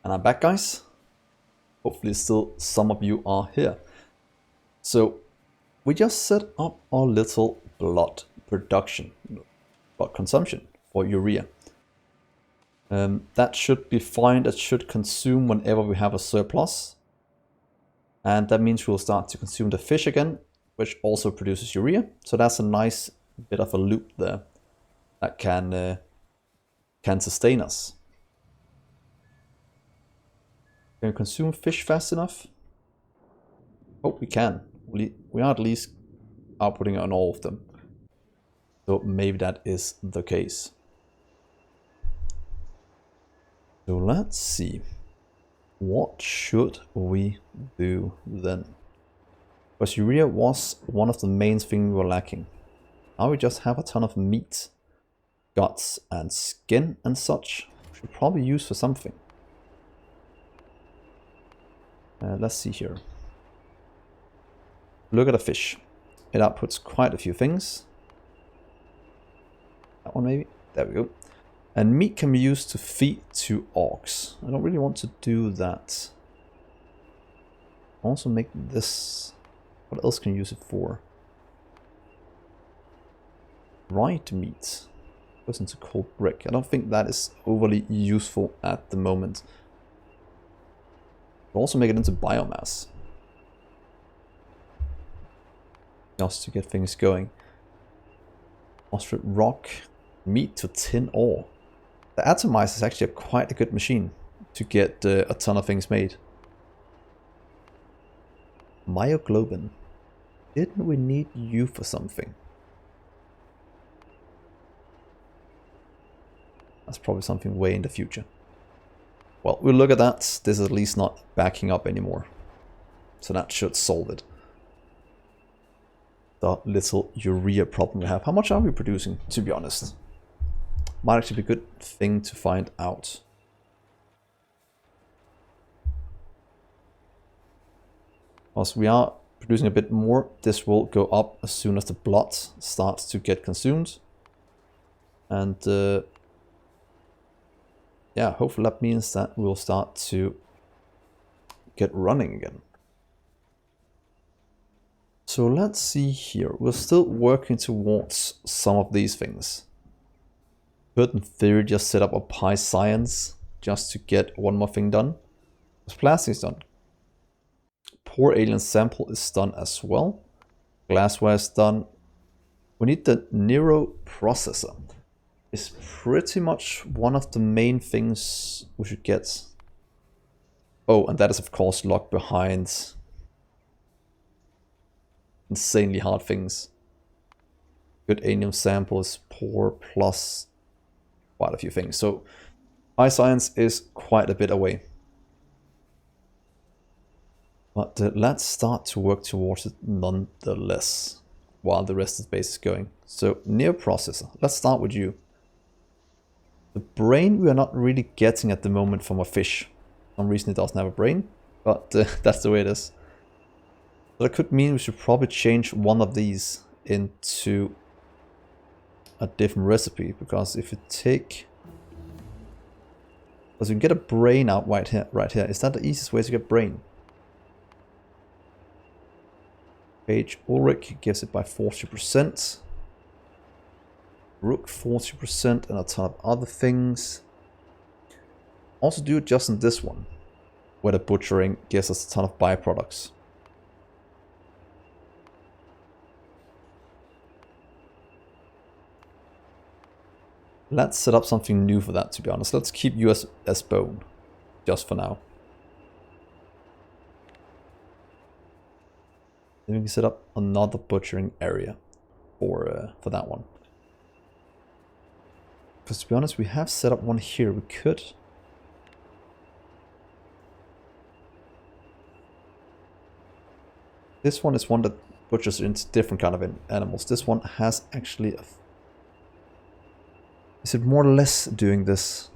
And I'm back, guys. Hopefully still some of you are here. So we just set up our little blood consumption for urea. That should be fine. That should consume whenever we have a surplus. And that means we'll start to consume the fish again, which also produces urea. So that's a nice bit of a loop there that can sustain us. Can we consume fish fast enough? Hope we can. We are at least outputting on all of them. So maybe that is the case. So let's see. What should we do then? Because urea was one of the main things we were lacking. Now we just have a ton of meat, guts and skin and such. We should probably use for something. Let's see here. Look at the fish. It outputs quite a few things. That one maybe. There we go. And meat can be used to feed to orcs. I don't really want to do that. Also make this. What else can you use it for? Dried meat. Goes into cold brick. I don't think that is overly useful at the moment. We'll also make it into biomass. Just to get things going. Phosphate rock. Meat to tin ore. The atomizer is actually quite a good machine to get a ton of things made. Myoglobin. Didn't we need you for something? That's probably something way in the future. Well, we'll look at that. This is at least not backing up anymore. So that should solve it. The little urea problem we have. How much are we producing, to be honest? Might actually be a good thing to find out. As we are producing a bit more, this will go up as soon as the blood starts to get consumed. And yeah, hopefully that means that we'll start to get running again. So let's see here. We're still working towards some of these things. Could in theory just set up a pie science just to get one more thing done. Because plastic is done. Poor alien sample is done as well. Glassware is done. We need the Neuro processor. It's pretty much one of the main things we should get. Oh, and that is of course locked behind insanely hard things. Good alien sample is poor plus quite a few things. So high science is quite a bit away. But let's start to work towards it nonetheless, while the rest of the base is going. So Neo processor, let's start with you. The brain we are not really getting at the moment from a fish. For some reason it doesn't have a brain, but that's the way it is. So that could mean we should probably change one of these into a different recipe, because if you take... Because you can get a brain out right here. Is that the easiest way to get brain? Page Ulrich gives it by 40%. Rook 40% and a ton of other things. Also do it just in this one, where the butchering gives us a ton of byproducts. Let's set up something new for that, to be honest. Let's keep you as bone, just for now. Then we can set up another butchering area for that one. Because to be honest, we have set up one here. We could... This one is one that butchers into different kind of animals. This one has actually a... Is it more or less doing this?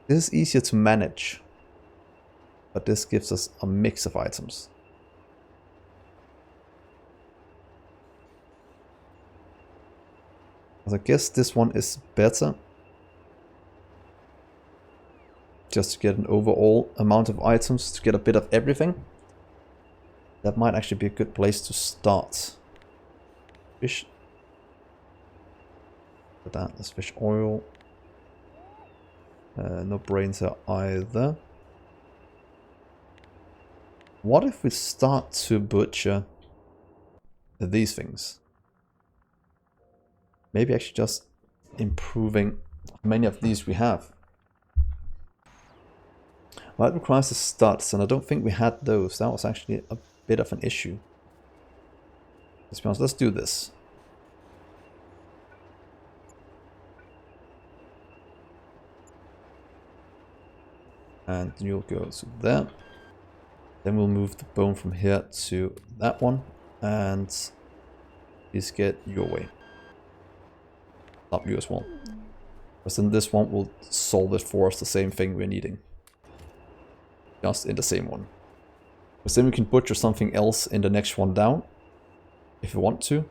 This is easier to manage. But this gives us a mix of items. I guess this one is better. just to get an overall amount of items, to get a bit of everything. That might actually be a good place to start. Fish. Put that, there's fish oil. No brains here either. What if we start to butcher these things? Maybe actually just improving how many of these we have. Well, it requires the studs, and I don't think we had those. That was actually a bit of an issue. Let's be honest, let's do this. And you'll go to there. Then we'll move the bone from here to that one. And please get your way. Up you as well. Because then this one will solve it for us, the same thing we're needing. Just in the same one. Because then we can butcher something else in the next one down. If we want to.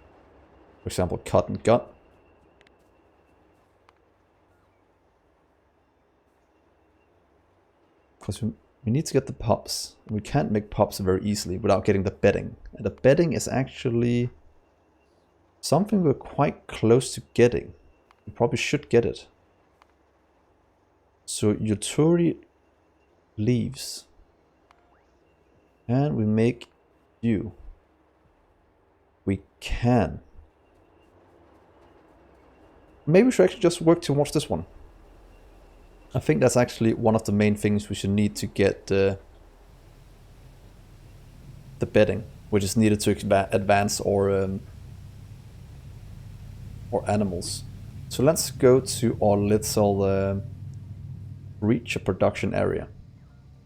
For example, cut and gut. Because we need to get the pups. We can't make pups very easily without getting the bedding. And the bedding is actually something we're quite close to getting. We probably should get it. So Yuturi leaves. And we make you. We can. Maybe we should actually just work towards this one. I think that's actually one of the main things we should need to get the bedding, which is needed to advance or animals. So let's go to our little creature production area.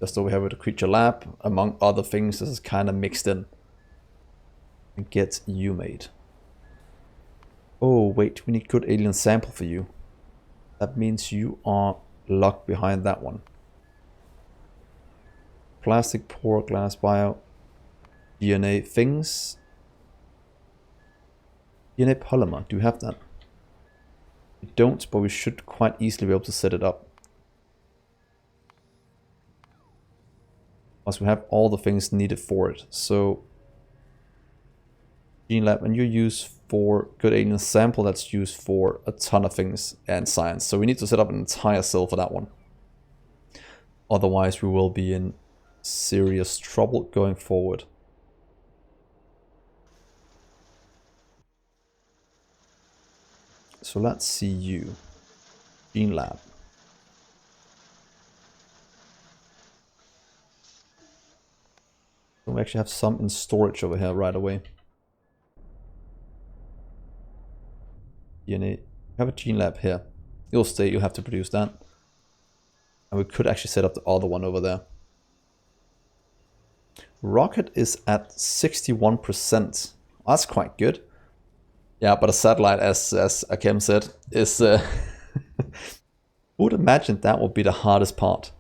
Just over here with the creature lab, among other things. This is kind of mixed in. And get you made. Oh wait, we need good alien sample for you. That means you are locked behind that one. Plastic, pore, glass, bio, DNA things. DNA polymer, do you have that? We don't, but we should quite easily be able to set it up. Plus we have all the things needed for it. So Gene Lab, and you use for good alien sample, that's used for a ton of things and science. So we need to set up an entire cell for that one. Otherwise we will be in serious trouble going forward. So let's see you. Gene Lab. So we actually have some in storage over here right away. DNA. We have a Gene Lab here. You'll stay, you'll have to produce that. And we could actually set up the other one over there. Rocket is at 61%. That's quite good. Yeah, but a satellite, as Akem said, is... Who would imagine that would be the hardest part?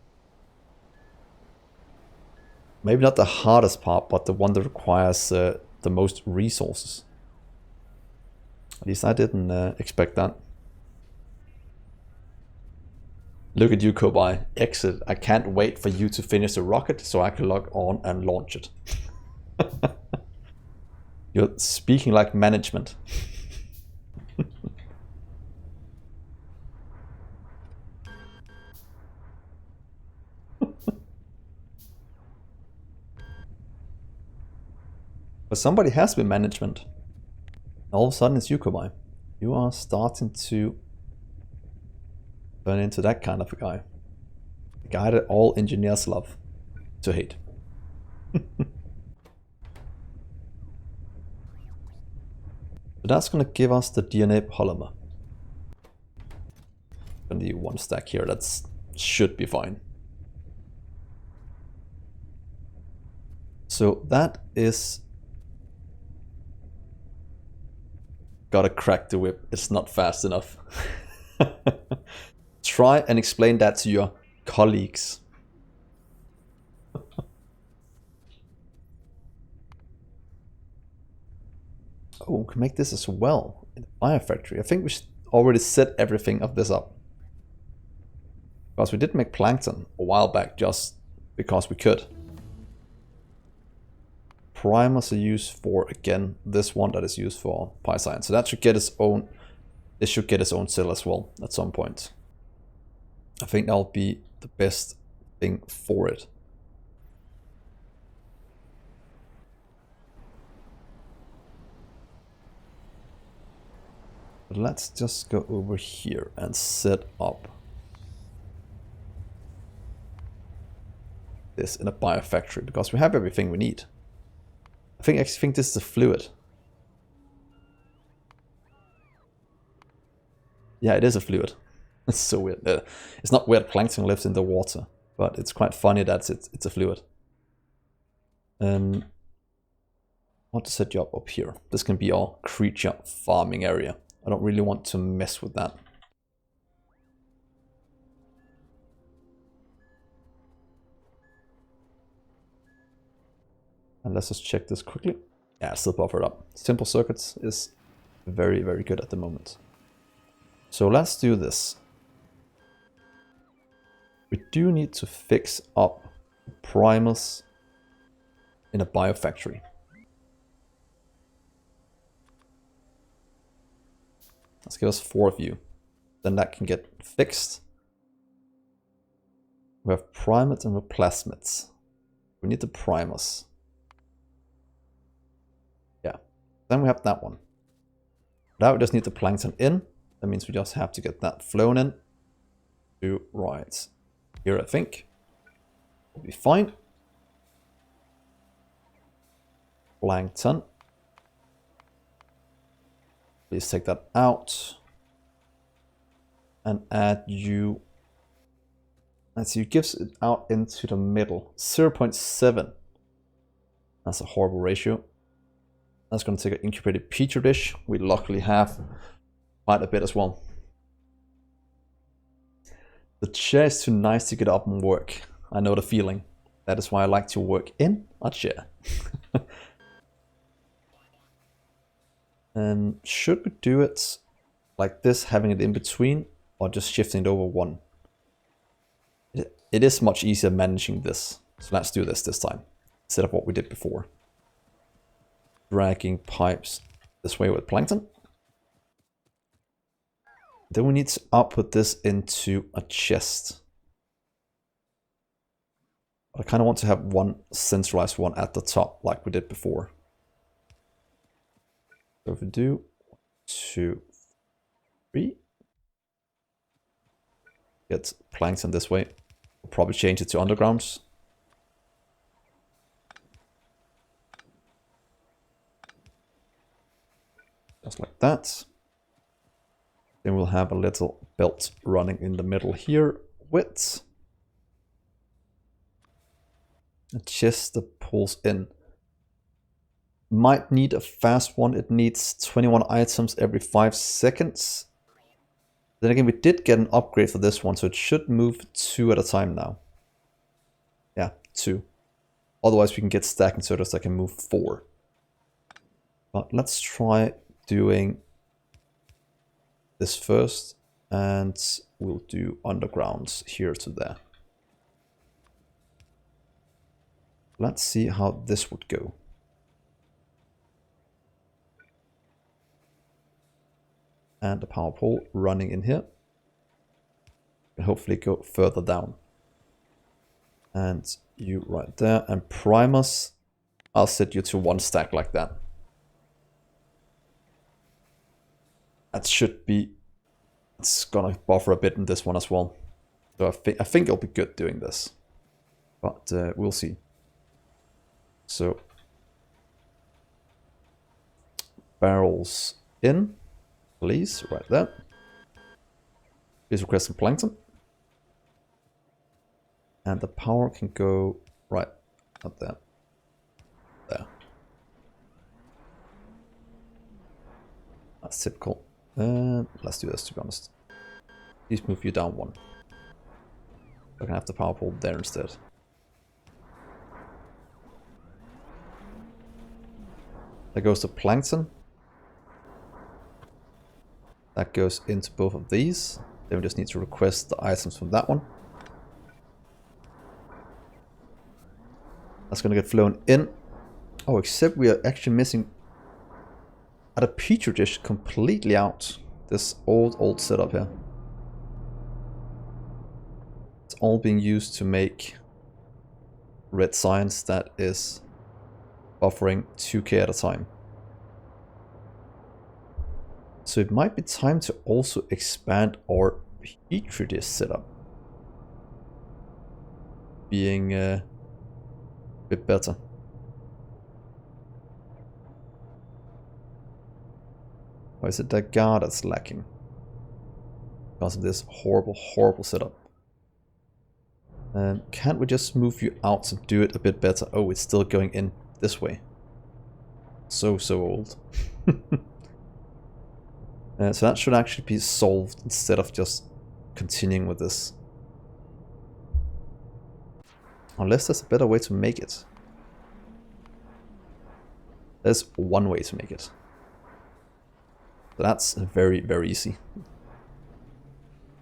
Maybe not the hardest part, but the one that requires the most resources. At least I didn't expect that. Look at you, Kobai. Exit. I can't wait for you to finish the rocket so I can log on and launch it. You're speaking like management. But somebody has been management. All of a sudden it's you, Kobai. You are starting to turn into that kind of a guy. The guy that all engineers love to hate. So that's going to give us the DNA polymer. Gonna need one stack here, that should be fine. So that is... Gotta crack the whip, it's not fast enough. Try and explain that to your colleagues. Oh, we can make this as well in the Fire Factory. I think we should already set everything of this up. Because we did make plankton a while back just because we could. Primers are used for, again, this one that is used for Pyscience. So that should get its own, this should get its own cell as well at some point. I think that'll be the best thing for it. But let's just go over here and set up this in a biofactory because we have everything we need. I actually think this is a fluid. Yeah, it is a fluid. It's so weird. It's not where plankton lives in the water, but it's quite funny that it's a fluid. I want to set you up here. This can be our creature farming area. I don't really want to mess with that. And let's just check this quickly. Yeah, still buffered up. Simple circuits is very, very good at the moment. So let's do this. We do need to fix up primers in a biofactory. Let's give us 4 of you. Then that can get fixed. We have primates and plasmids. We need the primers. Yeah. Then we have that one. Now we just need the plankton in. That means we just have to get that flown in. To right here, I think. Will be fine. Plankton. Please take that out. And add you. Let's see, it gives it out into the middle. 0.7. That's a horrible ratio. That's going to take an incubated petri dish. We luckily have quite a bit as well. The chair is too nice to get up and work. I know the feeling. That is why I like to work in a chair. And should we do it like this, having it in between, or just shifting it over one? It is much easier managing this. So let's do this time, instead of what we did before. Dragging pipes this way with plankton. Then we need to output this into a chest. But I kind of want to have one centralized one at the top, like we did before. So if we do 1, 2, 3, get plankton this way. We'll probably change it to undergrounds. Just like that. Then we'll have a little belt running in the middle here with a chest that pulls in. Might need a fast one. It needs 21 items every 5 seconds. Then again, we did get an upgrade for this one, so it should move 2 at a time now. Yeah, 2. Otherwise we can get stacking inserters that can move 4. But let's try doing this first, and we'll do undergrounds here to there. Let's see how this would go. And the power pole running in here. And hopefully go further down. And you right there. And primers, I'll set you to 1 stack like that. That should be, it's gonna buffer a bit in this one as well. So I think it'll be good doing this. But we'll see. So, barrels in, please, right there. Please request some plankton. And the power can go right up there. There. That's typical. Let's do this, to be honest. Please move you down 1. I can have the power pole there instead. There goes the plankton. That goes into both of these. Then we just need to request the items from that one. That's gonna get flown in. Oh, except we are actually missing a petri dish completely out. This old setup here. It's all being used to make red science that is buffering 2k at a time. So it might be time to also expand our petri dish setup, being a bit better. Or is it that guard that's lacking? Because of this horrible setup. Can't we just move you out to do it a bit better? Oh, it's still going in this way. So old. So that should actually be solved instead of just continuing with this. Unless there's a better way to make it. There's one way to make it. So that's very easy.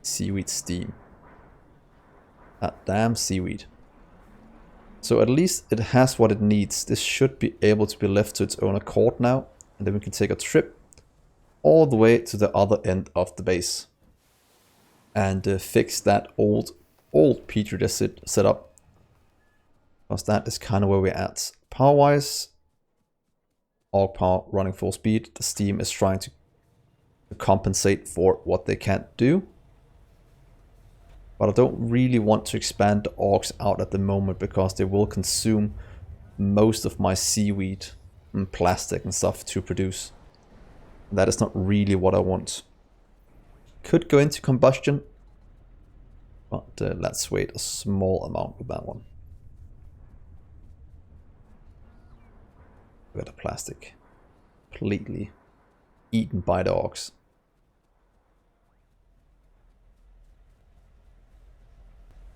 Seaweed steam. That damn seaweed. So at least it has what it needs. This should be able to be left to its own accord now. And then we can take a trip all the way to the other end of the base. And fix that old petri dish setup. Because that is kind of where we're at. Power-wise, all power running full speed. The steam is trying to compensate for what they can't do. But I don't really want to expand the orcs out at the moment because they will consume most of my seaweed and plastic and stuff to produce. That is not really what I want. Could go into combustion, but let's wait a small amount with that one. Look at the plastic. Completely eaten by the orcs.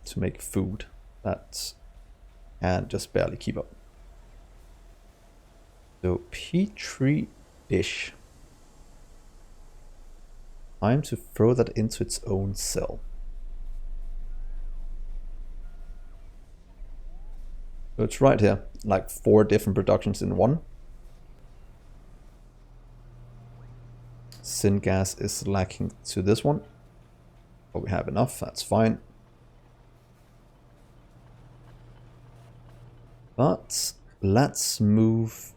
To make food that can just barely keep up. So petri dish. Time to throw that into its own cell. So it's right here, like 4 different productions in one. Syngas is lacking to this one, but we have enough, that's fine. But let's move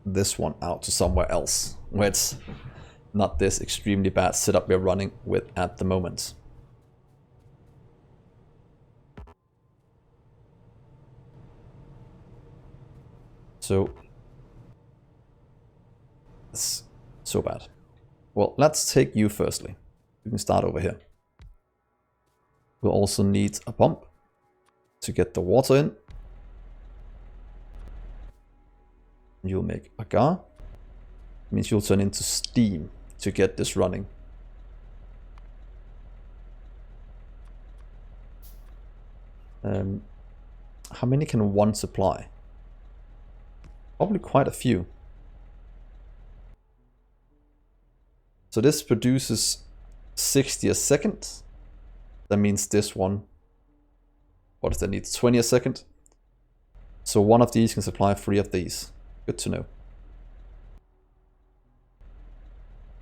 this one out to somewhere else, where it's not this extremely bad setup we're running with at the moment. So, it's so bad. Well, let's take you firstly. We can start over here. We'll also need a pump to get the water in. You'll make agar. It means you'll turn into steam to get this running. How many can one supply? Probably quite a few. So this produces 60 a second. That means this one, what does that need? 20 a second. So one of these can supply 3 of these. Good to know.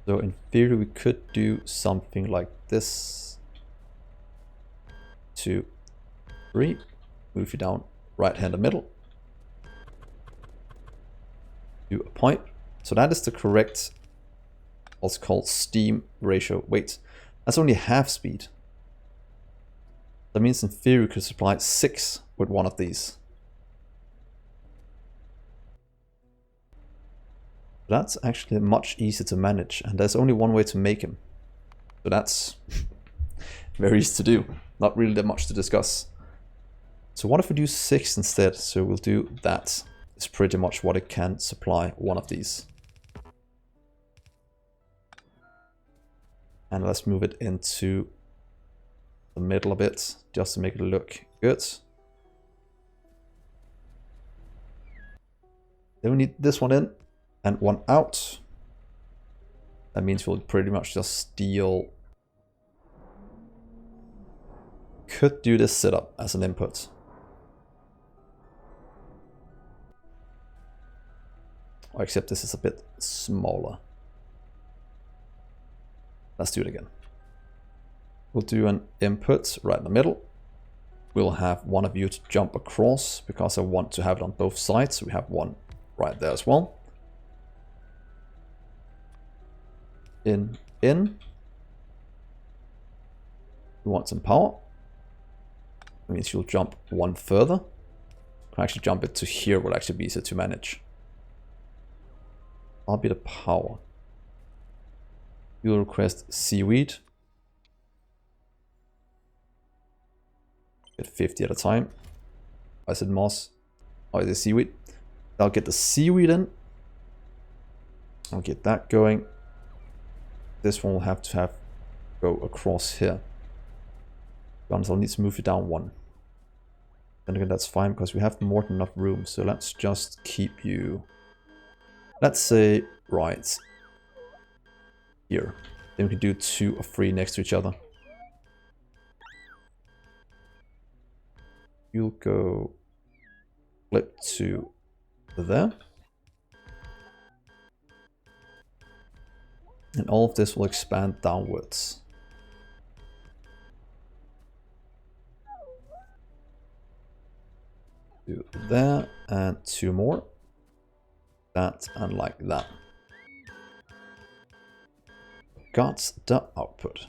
So in theory we could do something like this. 2, 3. Move you down right hand and middle. Do a pipe. So that is the correct, what's called steam ratio. Wait, that's only half speed. That means in theory we could supply 6 with one of these. That's actually much easier to manage, and there's only one way to make him. So that's very easy to do. Not really that much to discuss. So what if we do 6 instead? So we'll do that. It's pretty much what it can supply, one of these. And let's move it into the middle a bit, just to make it look good. Then we need this one in. And one out. That means we'll pretty much just steal. Could do this setup as an input. except this is a bit smaller. Let's do it again. We'll do an input right in the middle. We'll have one of you to jump across because I want to have it on both sides. So we have one right there as well. In. We want some power. That means you'll jump one further. Can actually jump it to here will actually be easier to manage. I'll be the power. You'll request seaweed. Get 50 at a time. I said moss. Oh, is it seaweed? I'll get the seaweed in. I'll get that going. This one will have to go across here. I'll need to move it down one. Then again, that's fine because we have more than enough room. So let's just keep you, let's say, right here. Then we can do 2 or 3 next to each other. You'll go flip to there. And all of this will expand downwards. Do there and 2 more. That and like that. Got the output.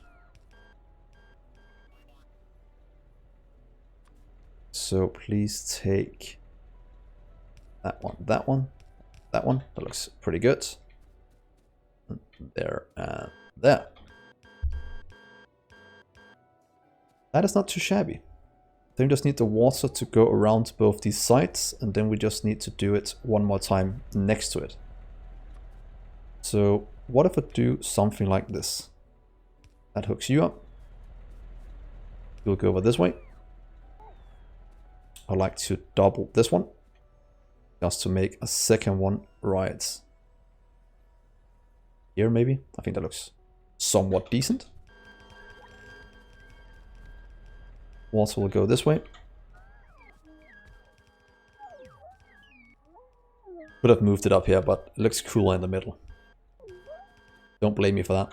So please take that one, that one, that one. That looks pretty good. There and there. That is not too shabby. Then we just need the water to go around both these sides, and then we just need to do it one more time next to it. So what if I do something like this? That hooks you up. You'll go over this way. I like to double this one, just to make a second one right here maybe. I think that looks somewhat decent. Water will go this way. Could have moved it up here, but it looks cooler in the middle. Don't blame me for that.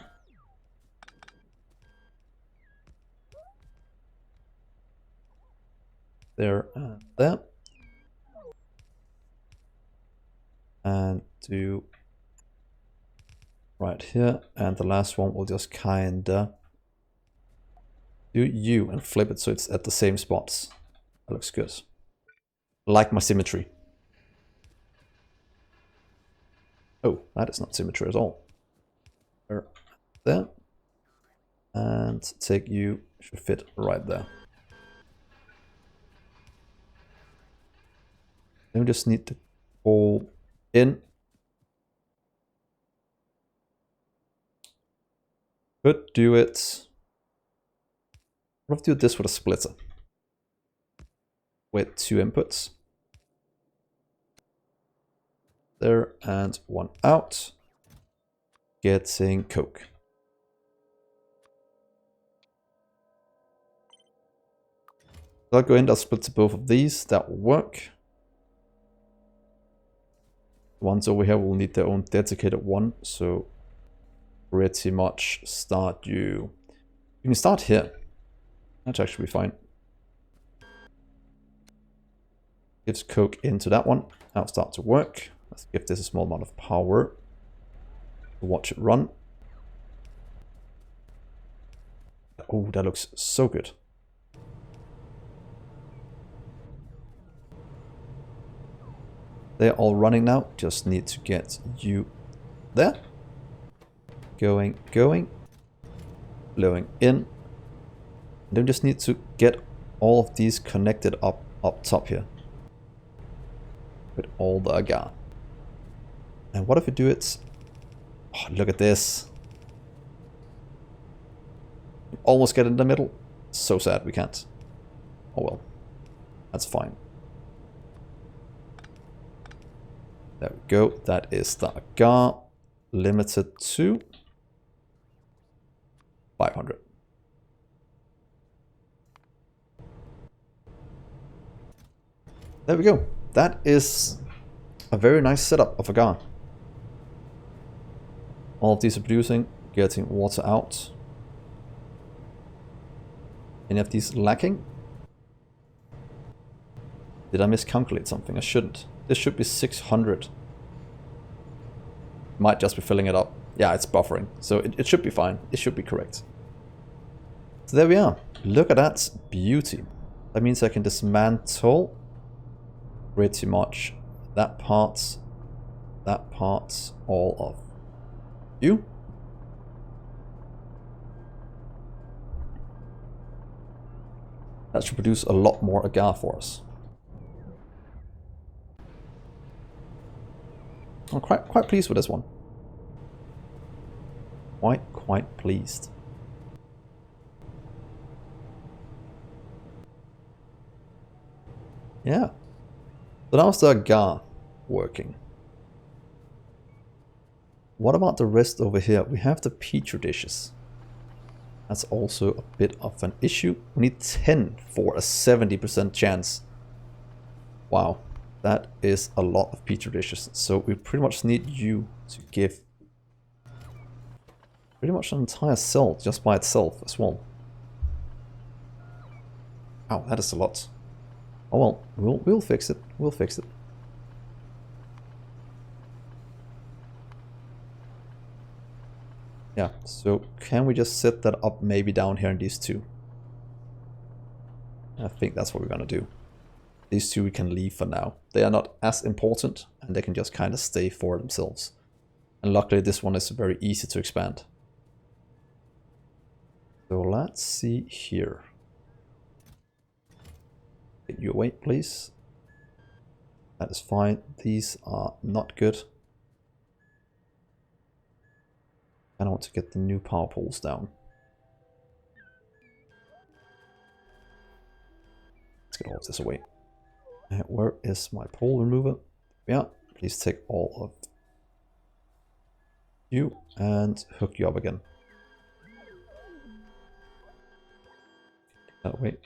There and there. And do right here. And the last one will just kinda do you and flip it so it's at the same spots. That looks good. I like my symmetry. Oh, that is not symmetry at all. There. And take you, should fit right there. Then we just need to pull in. Could do it. What if I do this with a splitter? With 2 inputs. There and 1 out. Getting coke. So I'll go in, I'll split to both of these, that will work. The ones over here will need their own dedicated one, so pretty much start you can start here. That's actually fine. Gives coke into that one. Now start to work. Let's give this a small amount of power. Watch it run. Oh, that looks so good. They're all running now. Just need to get you there. Going. Blowing in. Then we just need to get all of these connected up top here. With all the agar. And what if we do it? Oh, look at this. Almost get in the middle. So sad we can't. Oh well. That's fine. There we go. That is the agar. Limited to 500. There we go. That is a very nice setup of agar. All of these are producing, getting water out. Any of these lacking? Did I miscalculate something? I shouldn't. This should be 600. Might just be filling it up. Yeah, it's buffering. So it should be fine. It should be correct. So there we are. Look at that beauty. That means I can dismantle pretty much that part, all of you. That should produce a lot more agar for us. I'm quite pleased with this one. Quite pleased. Yeah. So now the agar working. What about the rest over here? We have the petri dishes. That's also a bit of an issue. We need 10 for a 70% chance. Wow, that is a lot of petri dishes. So we pretty much need you to give pretty much an entire cell just by itself as well. Wow, that is a lot. Oh well, we'll fix it. We'll fix it. Yeah, so can we just set that up maybe down here in these two? I think that's what we're gonna do. These two we can leave for now. They are not as important and they can just kind of stay for themselves. And luckily this one is very easy to expand. So let's see here. Get you away, please. That is fine. These are not good. And I want to get the new power poles down. Let's get all of this away. Where is my pole remover? Yeah, please take all of you and hook you up again. That way.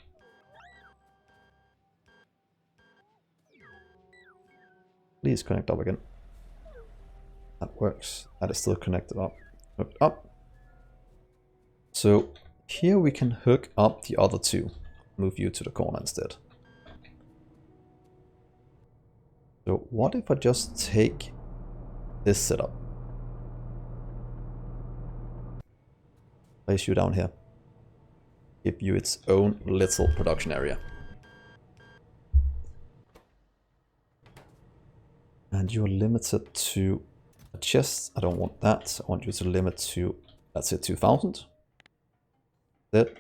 Please connect up again. That works. That is still connected up. Hooked up. So here we can hook up the other two. Move you to the corner instead. So what if I just take this setup? Place you down here. Give you its own little production area. And you're limited to a chest. I don't want that. I want you to limit to, that's it, 2000. That.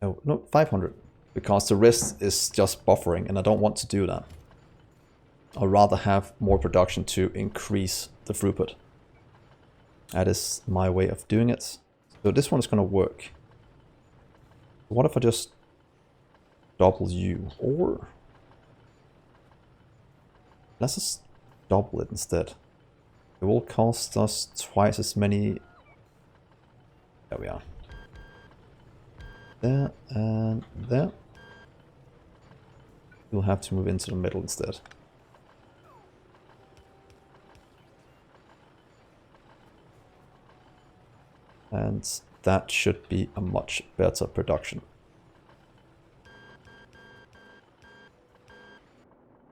Oh, no, 500. Because the rest is just buffering and I don't want to do that. I'd rather have more production to increase the throughput. That is my way of doing it. So this one is going to work. What if I just double you? Or let's just double it instead. It will cost us twice as many. There we are. There and there. We'll have to move into the middle instead. And that should be a much better production.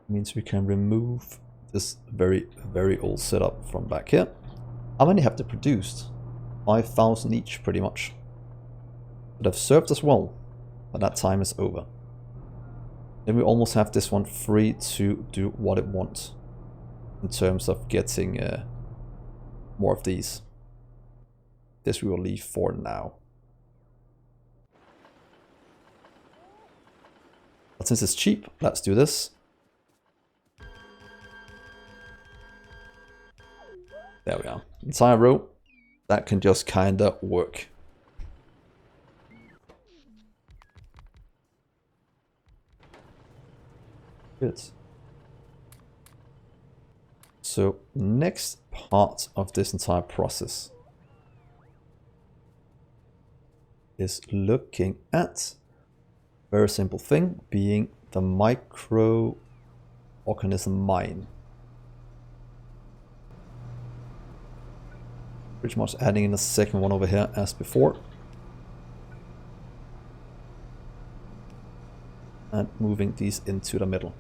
Means we can remove this very old setup from back here. How many have they produced? 5,000 each, pretty much. But they've served us well, but that time is over. Then we almost have this one free to do what it wants in terms of getting more of these. This we will leave for now. But since it's cheap, let's do this. There we are. Entire row. That can just kinda work. Good. So next part of this entire process is looking at a very simple thing, being the microorganism mine. Pretty much adding in a second one over here as before. And moving these into the middle.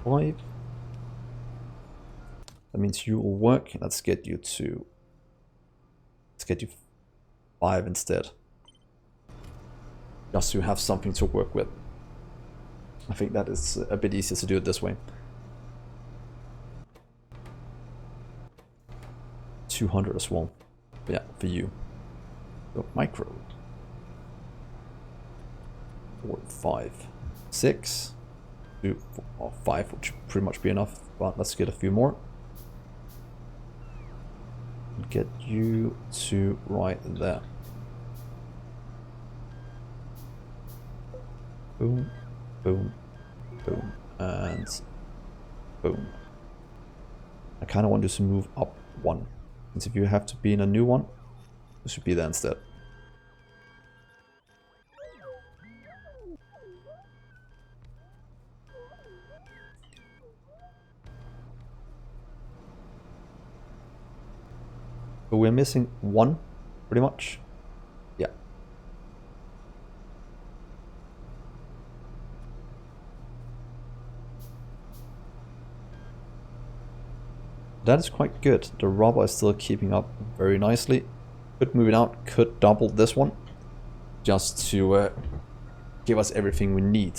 Five. That means you will work. Let's get you 5 instead. Just so you have something to work with. I think that is a bit easier to do it this way. 200 as well. Yeah, for you. So micro. 4, 5, 6. 2, 4, or 5 would pretty much be enough, but let's get a few more. Get you to right there. Boom, boom, boom, and boom. I kind of want you to move up 1. And if you have to be in a new one, it should be there instead. So we're missing 1, pretty much. Yeah. That is quite good. The rubber is still keeping up very nicely. Could move it out, could double this one. Just to give us everything we need.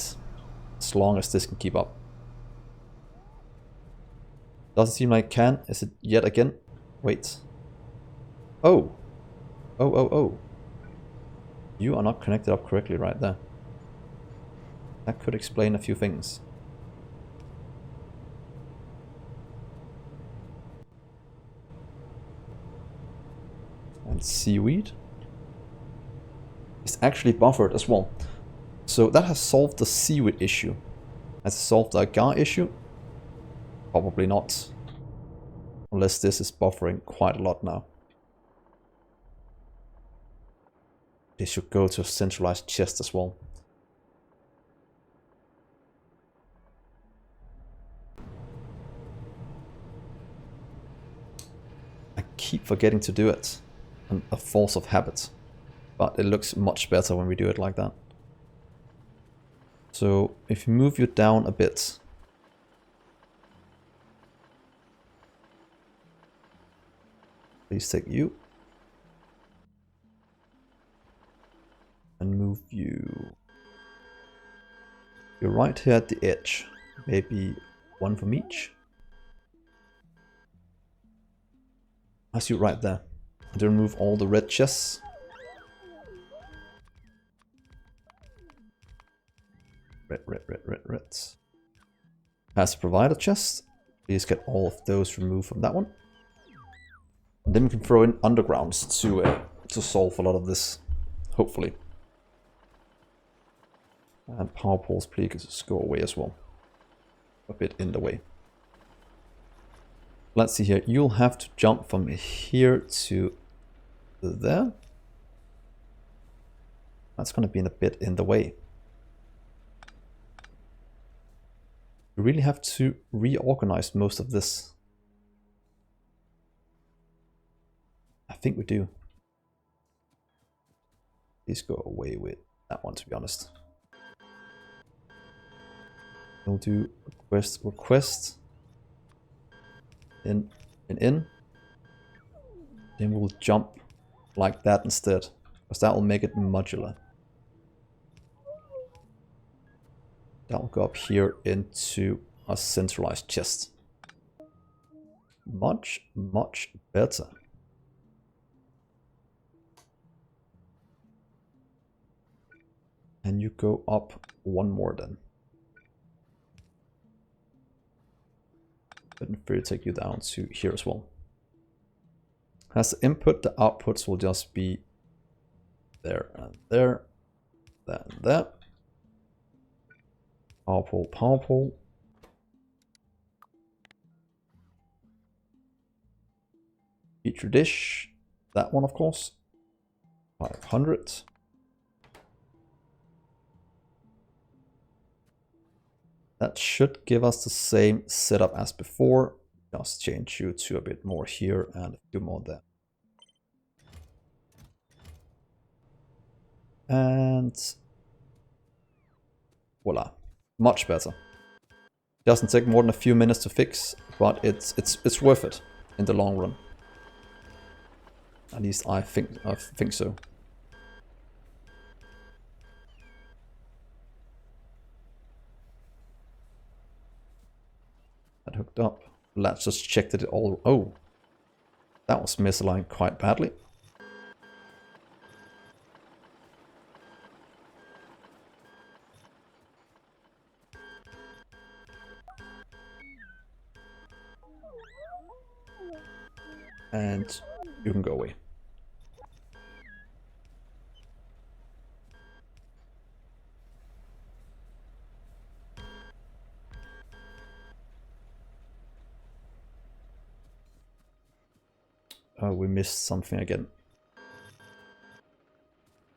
As long as this can keep up. Doesn't seem like it can. Is it yet again? Wait. Oh. Oh. You are not connected up correctly right there. That could explain a few things. And seaweed is actually buffered as well. So that has solved the seaweed issue. Has it solved the agar issue? Probably not. Unless this is buffering quite a lot now. They should go to a centralized chest as well. I keep forgetting to do it. And a force of habit. But it looks much better when we do it like that. So if you move you down a bit. Please take you. And move you. You're right here at the edge. Maybe 1 from each. I see you right there. And then remove all the red chests. Red. As a provider chest, please get all of those removed from that one. And then we can throw in undergrounds to solve a lot of this, hopefully. And power poles, please go away as well. A bit in the way. Let's see here. You'll have to jump from here to there. That's going to be a bit in the way. We really have to reorganize most of this. I think we do. Please go away with that one, to be honest. We'll do request. In. Then we'll jump like that instead. Because that will make it modular. That will go up here into a centralized chest. Much better. And you go up 1 more then. But we'll take you down to here as well. As the input, the outputs will just be there and there, that and that. Power pole. Petri dish, that one of course. 500. That should give us the same setup as before. Just change you to a bit more here and a few more there. And voila, much better. Doesn't take more than a few minutes to fix, but it's worth it in the long run. At least I think so. That hooked up. Let's just check that it all. Oh, that was misaligned quite badly. And you can go away. Oh, we missed something again.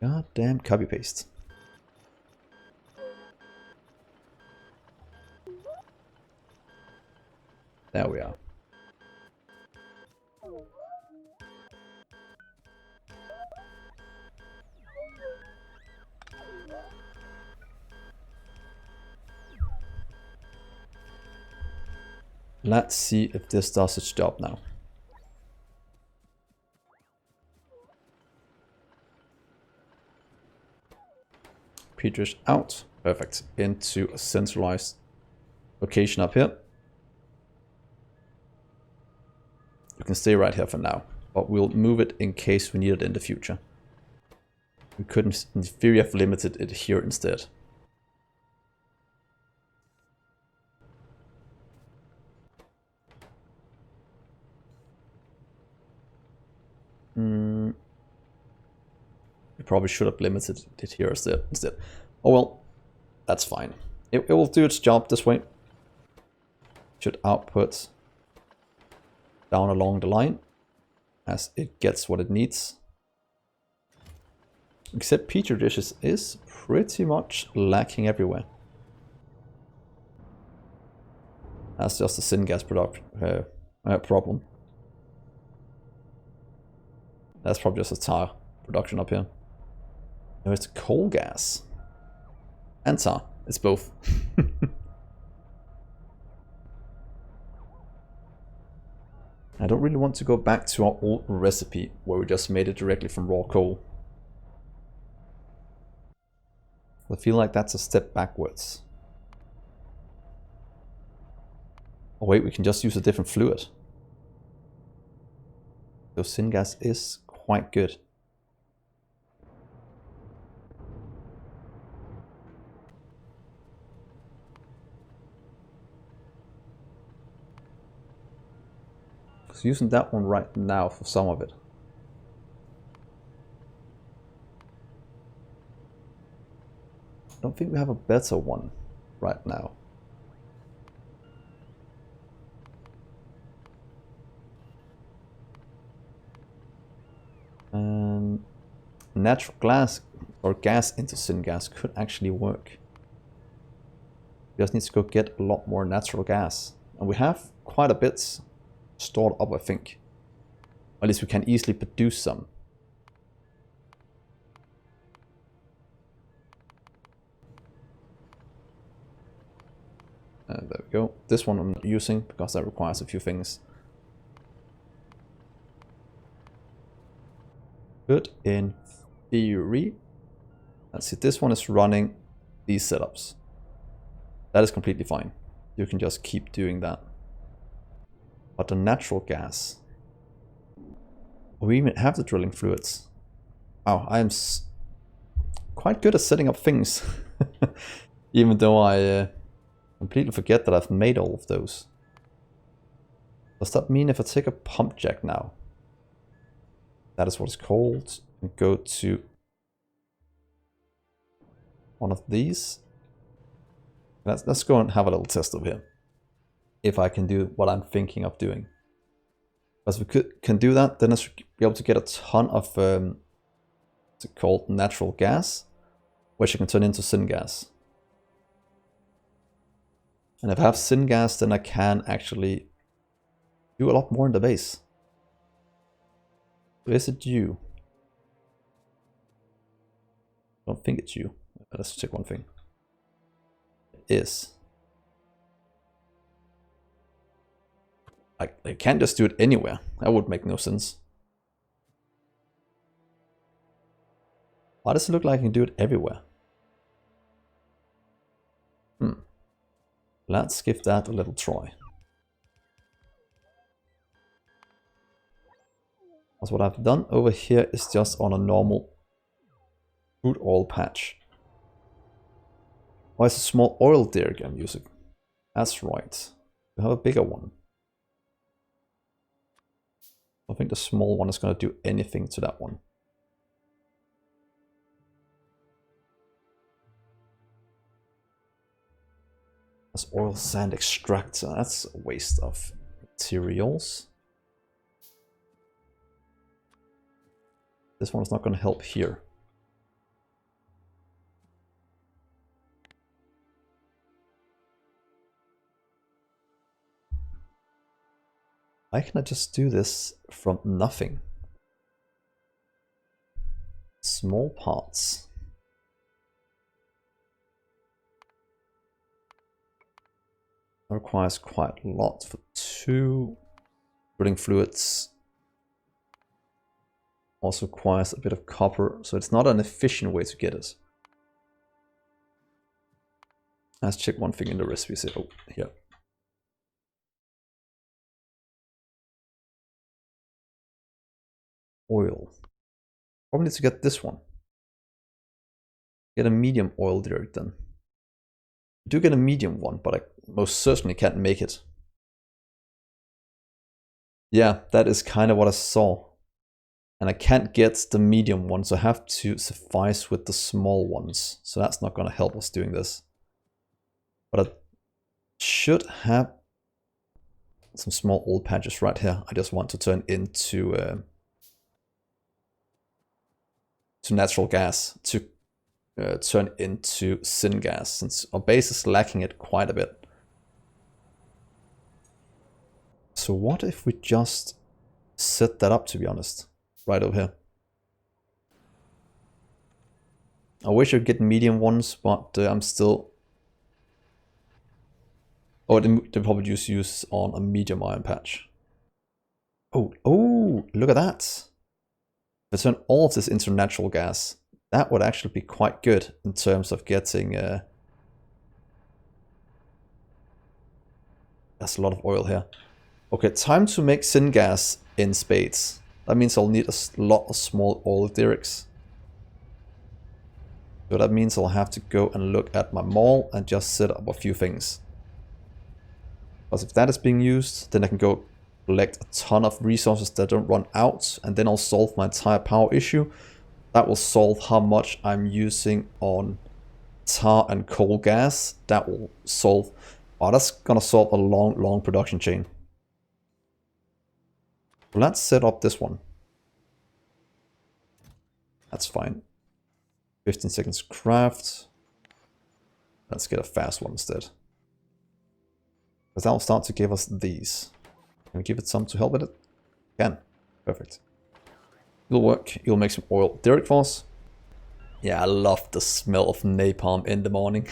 God damn copy paste. There we are. Let's see if this does its job now. Peter's out. Perfect. Into a centralized location up here. You can stay right here for now, but we'll move it in case we need it in the future. We couldn't, in theory, have limited it here instead. We probably should have limited it here instead. Oh well, that's fine. It will do its job this way. Should output down along the line as it gets what it needs. Except Petri dishes is pretty much lacking everywhere. That's just a syngas problem. That's probably just a tar production up here. No, it's coal gas. And tar. It's both. I don't really want to go back to our old recipe where we just made it directly from raw coal. I feel like that's a step backwards. Oh wait, we can just use a different fluid. So syngas is quite good. So using that one right now for some of it. I don't think we have a better one right now. Natural gas or gas into syngas could actually work. We just need to go get a lot more natural gas. And we have quite a bit stored up, I think. At least we can easily produce some. And there we go. This one I'm not using because that requires a few things. Good in theory. Let's see, this one is running these setups. That is completely fine. You can just keep doing that. But the natural gas. We even have the drilling fluids. Wow, I am quite good at setting up things. Even though I completely forget that I've made all of those. Does that mean if I take a pump jack now? That is what it's called. And go to one of these. Let's go and have a little test over here. If I can do what I'm thinking of doing. Because if we can do that, then I should be able to get a ton of what's it called, natural gas, which you can turn into syngas. And if I have syngas, then I can actually do a lot more in the base. So is it you? I don't think it's you. Let's check one thing. It is. I can't just do it anywhere. That would make no sense. Why does it look like I can do it everywhere? Let's give that a little try. That's what I've done over here is just on a normal crude oil patch. Why is a small oil derrick I'm using? That's right. We have a bigger one. I think the small one is going to do anything to that one. That's oil sand extractor. That's a waste of materials. This one is not going to help here. Why can I just do this from nothing? Small parts. That requires quite a lot for 2 drilling fluids. Also requires a bit of copper, so it's not an efficient way to get it. Let's check one thing in the recipe. Say, oh, here. Oil. Probably need to get this one. Get a medium oil derrick then. I do get a medium one, but I most certainly can't make it. Yeah, that is kind of what I saw. And I can't get the medium one, so I have to suffice with the small ones. So that's not going to help us doing this. But I should have some small oil patches right here. I just want to turn into to natural gas, to turn into syngas, since our base is lacking it quite a bit. So what if we just set that up, to be honest, right over here? I wish I'd get medium ones, but I'm still... Oh, they probably just use on a medium iron patch. Oh, look at that. If I turn all of this into natural gas, that would actually be quite good in terms of getting... That's a lot of oil here. Okay, time to make syngas in spades. That means I'll need a lot of small oil derricks. So that means I'll have to go and look at my mall and just set up a few things. Because if that is being used, then I can go collect a ton of resources that don't run out, and then I'll solve my entire power issue. That will solve how much I'm using on tar and coal gas. That will solve... Oh, that's gonna solve a long production chain. Let's set up this one. That's fine. 15 seconds craft. Let's get a fast one instead. Because that will start to give us these. Can we give it some to help with it? Can. Perfect. It'll work. It'll make some oil derrick for us. Yeah, I love the smell of napalm in the morning.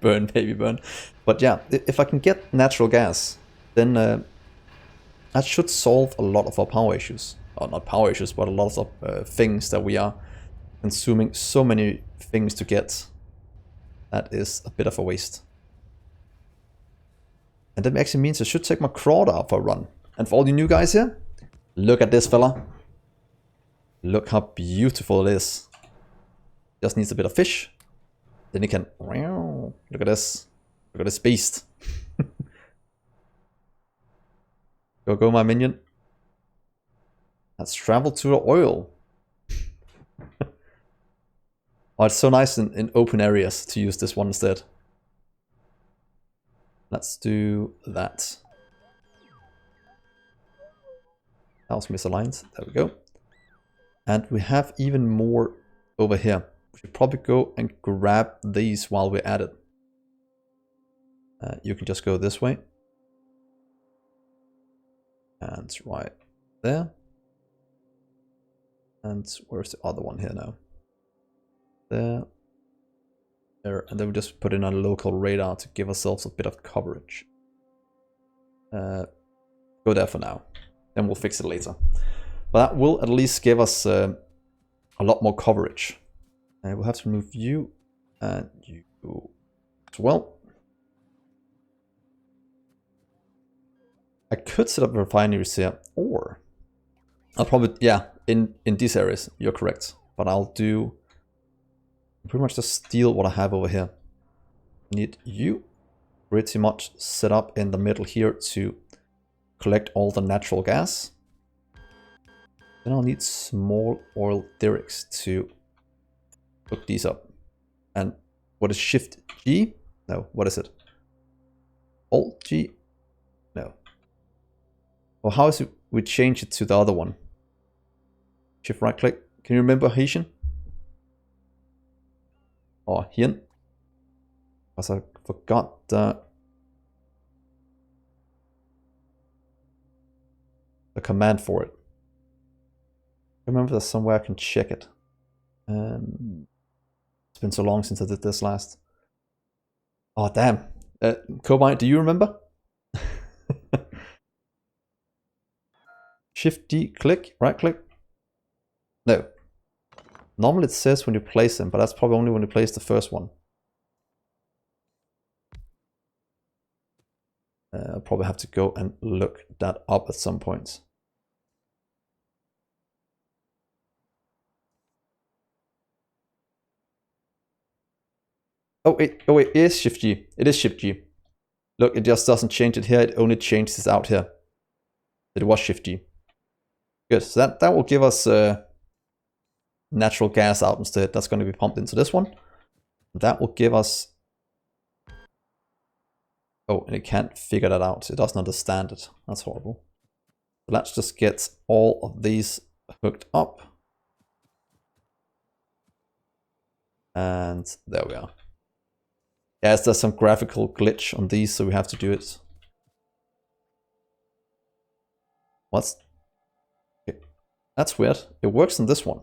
Burn, baby, burn. But yeah, if I can get natural gas, then that should solve a lot of our power issues. Or not power issues, but a lot of things that we are consuming so many things to get. That is a bit of a waste. And that actually means I should take my crawler out for a run. And for all you new guys here, look at this fella. Look how beautiful it is. Just needs a bit of fish. Then you can... Look at this. Look at this beast. Go, my minion. Let's travel to the oil. Oh, it's so nice in open areas to use this one instead. Let's do that. That was misaligned. There we go. And we have even more over here. We should probably go and grab these while we're at it. You can just go this way. And right there. And where's the other one here now? There. There. And then we just put in a local radar to give ourselves a bit of coverage. Go there for now. Then we'll fix it later. But that will at least give us a lot more coverage. We'll have to remove you and you as well. I could set up refineries here, or I'll probably, yeah, in these areas, you're correct. But I'll do pretty much just steal what I have over here. Need you pretty much set up in the middle here to collect all the natural gas. Then I'll need small oil derricks to hook these up. And what is Shift G? No, what is it? Alt G? No. Well, how is it we change it to the other one? Shift right click. Can you remember Haitian? Or Hien? Because I forgot the command for it. I remember there's somewhere I can check it. It's been so long since I did this last. Oh damn. Kobite, do you remember? Shift D, click, right click. No. Normally it says when you place them, but that's probably only when you place the first one. I'll probably have to go and look that up at some point. Oh wait, it is Shift G. It is Shift G. Look, it just doesn't change it here, it only changes it out here. It was Shift G. Good, so that will give us natural gas out instead. That's going to be pumped into this one. That will give us... Oh, and it can't figure that out. It doesn't understand it. That's horrible. So let's just get all of these hooked up. And there we are. Yes, there's some graphical glitch on these, so we have to do it. What's... Okay. That's weird. It works on this one.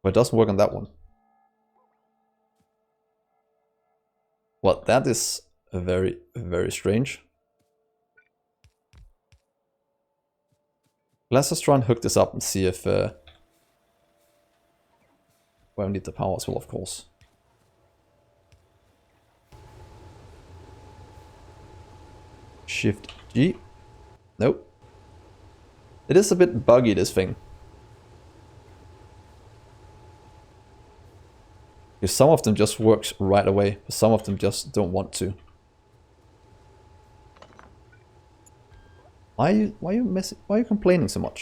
But it doesn't work on that one. Well, that is very, very strange. Let's just try and hook this up and see if... well, we need the power as well, of course. Shift G. Nope. It is a bit buggy, this thing. Because some of them just works right away, but some of them just don't want to. Why are you complaining so much?